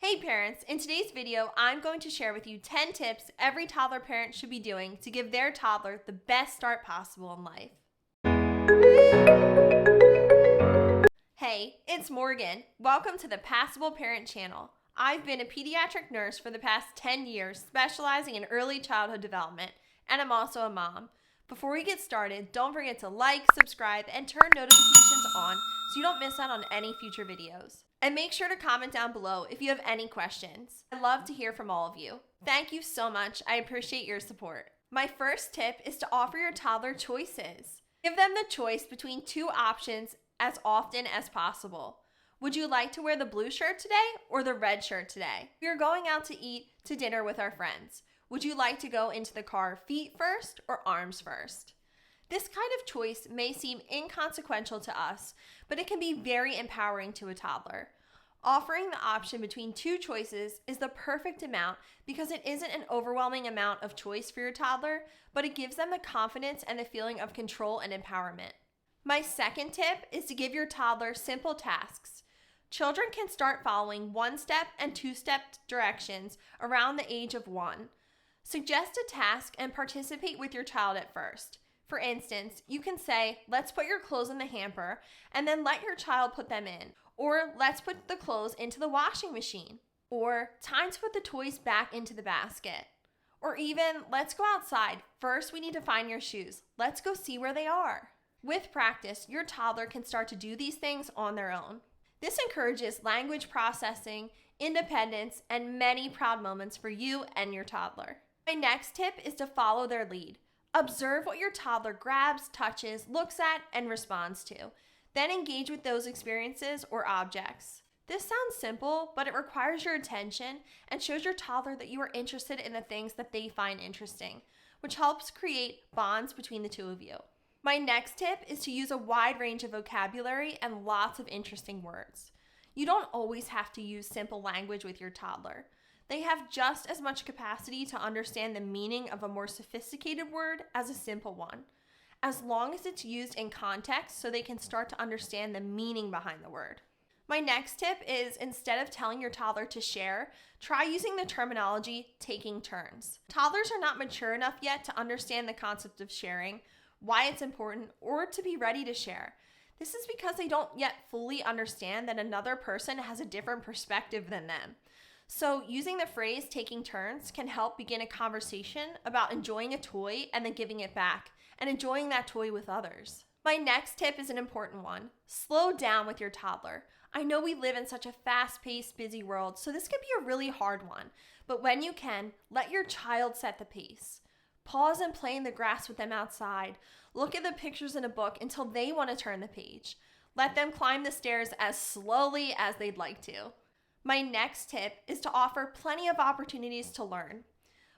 Hey parents, in today's video, I'm going to share with you 10 tips every toddler parent should be doing to give their toddler the best start possible in life. Hey, it's Morgan. Welcome to the Passable Parent channel. I've been a pediatric nurse for the past 10 years, specializing in early childhood development, and I'm also a mom. Before we get started, don't forget to like, subscribe, and turn notifications on so you don't miss out on any future videos. And make sure to comment down below if you have any questions. I'd love to hear from all of you. Thank you so much. I appreciate your support. My first tip is to offer your toddler choices. Give them the choice between two options as often as possible. Would you like to wear the blue shirt today or the red shirt today? We are going out to eat to dinner with our friends. Would you like to go into the car feet first or arms first? This kind of choice may seem inconsequential to us, but it can be very empowering to a toddler. Offering the option between two choices is the perfect amount because it isn't an overwhelming amount of choice for your toddler, but it gives them the confidence and the feeling of control and empowerment. My second tip is to give your toddler simple tasks. Children can start following one-step and two-step directions around the age of 1. Suggest a task and participate with your child at first. For instance, you can say, let's put your clothes in the hamper, and then let your child put them in. Or let's put the clothes into the washing machine. Or time to put the toys back into the basket. Or even, let's go outside. First, we need to find your shoes. Let's go see where they are. With practice, your toddler can start to do these things on their own. This encourages language processing, independence, and many proud moments for you and your toddler. My next tip is to follow their lead. Observe what your toddler grabs, touches, looks at, and responds to. Then engage with those experiences or objects. This sounds simple, but it requires your attention and shows your toddler that you are interested in the things that they find interesting, which helps create bonds between the two of you. My next tip is to use a wide range of vocabulary and lots of interesting words. You don't always have to use simple language with your toddler. They have just as much capacity to understand the meaning of a more sophisticated word as a simple one, as long as it's used in context so they can start to understand the meaning behind the word. My next tip is, instead of telling your toddler to share, try using the terminology taking turns. Toddlers are not mature enough yet to understand the concept of sharing, why it's important, or to be ready to share. This is because they don't yet fully understand that another person has a different perspective than them. So using the phrase taking turns can help begin a conversation about enjoying a toy and then giving it back and enjoying that toy with others. My next tip is an important one. Slow down with your toddler. I know we live in such a fast-paced, busy world, so this can be a really hard one. But when you can, let your child set the pace. Pause and play in the grass with them outside. Look at the pictures in a book until they want to turn the page. Let them climb the stairs as slowly as they'd like to. My next tip is to offer plenty of opportunities to learn.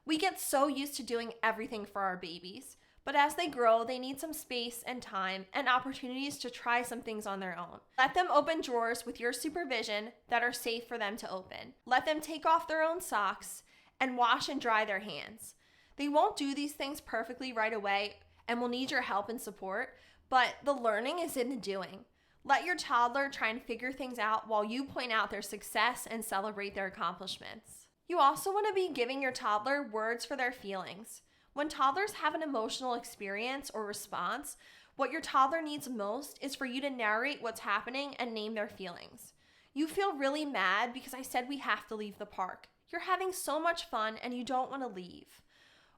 We get so used to doing everything for our babies, but as they grow, they need some space and time and opportunities to try some things on their own. Let them open drawers with your supervision that are safe for them to open. Let them take off their own socks and wash and dry their hands. They won't do these things perfectly right away and will need your help and support, but the learning is in the doing. Let your toddler try and figure things out while you point out their success and celebrate their accomplishments. You also want to be giving your toddler words for their feelings. When toddlers have an emotional experience or response, what your toddler needs most is for you to narrate what's happening and name their feelings. You feel really mad because I said we have to leave the park. You're having so much fun and you don't want to leave.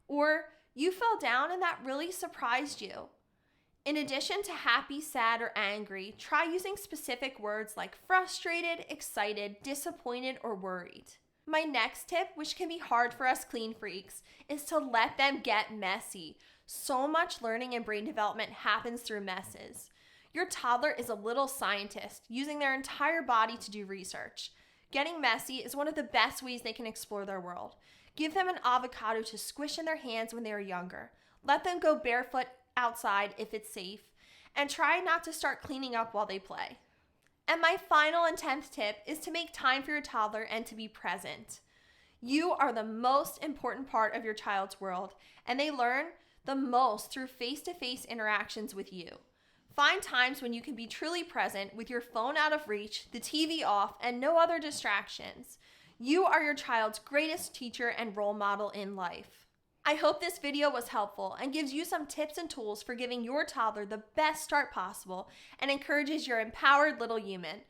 Or you fell down and that really surprised you. In addition to happy, sad, or angry, try using specific words like frustrated, excited, disappointed, or worried. My next tip, which can be hard for us clean freaks, is to let them get messy. So much learning and brain development happens through messes. Your toddler is a little scientist, using their entire body to do research. Getting messy is one of the best ways they can explore their world. Give them an avocado to squish in their hands when they are younger. Let them go barefoot outside if it's safe, and try not to start cleaning up while they play. And my final and 10th tip is to make time for your toddler and to be present. You are the most important part of your child's world, and they learn the most through face-to-face interactions with you. Find times when you can be truly present with your phone out of reach, the TV off, and no other distractions. You are your child's greatest teacher and role model in life. I hope this video was helpful and gives you some tips and tools for giving your toddler the best start possible and encourages your empowered little human.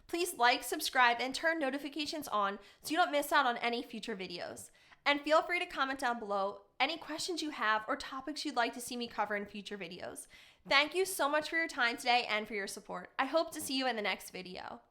Please like, subscribe, and turn notifications on so you don't miss out on any future videos. And feel free to comment down below any questions you have or topics you'd like to see me cover in future videos. Thank you so much for your time today and for your support. I hope to see you in the next video.